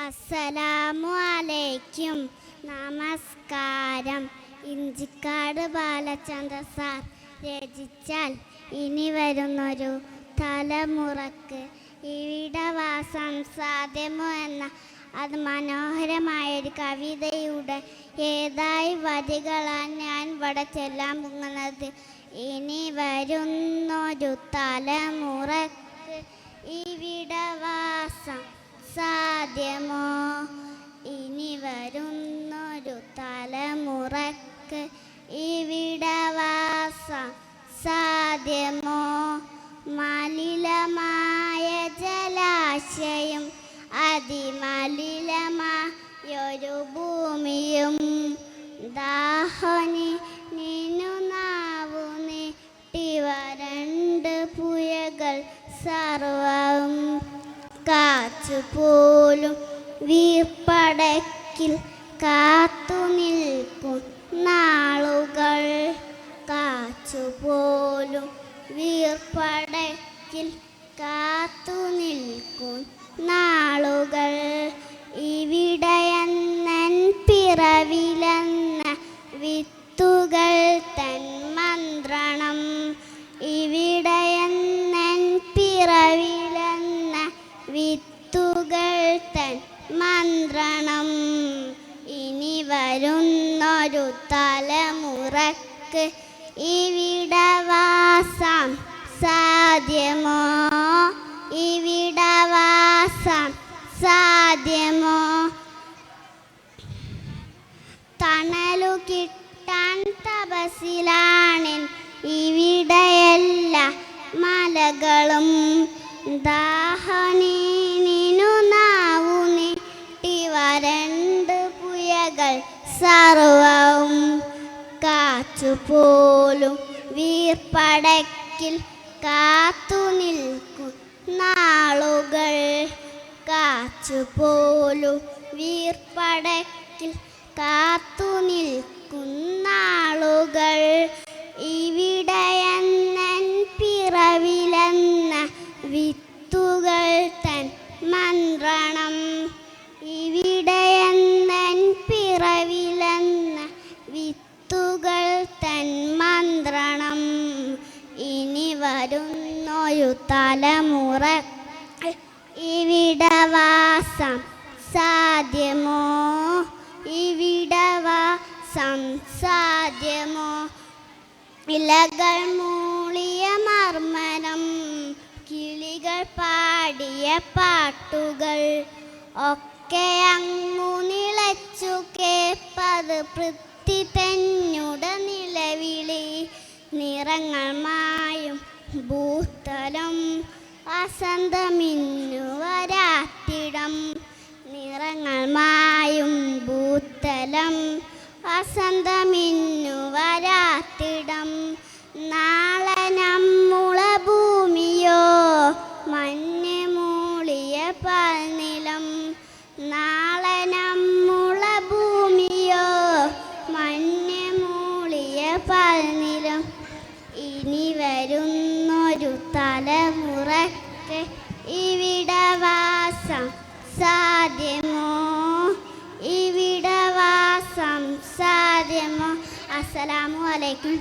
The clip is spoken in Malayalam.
അസ്സലാമു അലൈക്കും. നമസ്കാരം. ഇഞ്ചിക്കാട് ബാലചന്ദ്ര സാർ രചിച്ചാൽ ഇനി വരുന്നൊരു തലമുറക്ക് ഇവിടെ വാസം സാധ്യമോ എന്ന മനോഹരമായൊരു കവിതയുടെ ഏതായി വരികളാണ് ഞാൻ ഇവിടെ ചെല്ലാൻ പോകുന്നത്. ഇനി വരുന്നൊരു തലമുറക്ക് ഇവിടെ വാസം സാധ്യമോ? ഇനി വരുന്നൊരു തലമുറക്ക് ഇവിടെ വാസം സാധ്യമോ? മലിനമായ ജലാശയം, അതിമലിനമായൊരു ഭൂമിയും, ദാഹനി നിന്നു നാവു നീട്ടി വരണ്ട് പുഴകൾ സർവവും, കാറ്റുപോലും വീർപ്പടക്കിൽ കാത്തു നിൽക്കും നാളുകൾ, കാറ്റുപോലും വീർപ്പടക്കിൽ കാത്തു നിൽക്കും നാളുകൾ. ഇവിടെയെന്നൻ പിറവിലെന്ന വിത്തുകൾ തൻ മന്ത്രണം, ഇവിടെയെന്നൻ പിറവിലെന്ന വിത്തുകൾ തൻ മന്ത്രണം. ഇനി വരുന്നൊരു തലമുറക്ക് ഇവിടെ വാസം സാധ്യമോ? ഇവിടെ വാസം സാധ്യമോ? തണലു കിട്ടാൻ തപസ്സിലാണെൻ ഇവിടെയെല്ലാ മലകളും, ദാഹനീനു നാവു നീട്ടി വരണ്ട് പുഴകൾ സർവവും, കാറ്റുപോലും വീർപ്പടക്കിൽ കാത്തു നിൽക്കും നാളുകൾ, കാറ്റുപോലും വീർപ്പടക്കിൽ കാത്തു നിൽക്കും നാളുകൾ. ഇവിടെയെന്നൻ പിറവിലെന്ന വിത്തുകൾ തൻ മന്ത്രണം, ഇവിടെയെന്നൻ പിറവിലെന്ന വിത്തുകൾ തൻ മന്ത്രണം. ഇനി വരുന്നൊരു തലമുറ ഇവിടെ വാസം സാധ്യമോ? ഇവിടെ വാസം സാധ്യമോ? ഇലകൾ മൂളിയ മർമ്മരം, കിളികൾ പാടിയ പാട്ടുകൾ ഒക്കെ അങ്ങു നിലച്ചു കേപ്പത് പൃഥ്വി തന്നുടെ നിലവിളി. നിറങ്ങൾ മായും ഭൂതലം വസന്തമിന്നു വരാത്തിടം, നിറങ്ങൾ മായും ഭൂതലം വസന്തമിന്നു വരാത്തിടം. നാളെ നമ്മുള ഭൂമിയോ മഞ്ഞ് മൂളിയ പാൽനിലം, നാളെ നമ്മുള ഭൂമിയോ മഞ്ഞ് മൂളിയ പാൽനിലം. ഇനി വരുന്നൊരു തലമുറക്ക് ഇവിടെ വാസം സാധ്യമോ? ഇവിടെ വാസം സാധ്യമോ? അസ്സലാമു അലൈക്കും.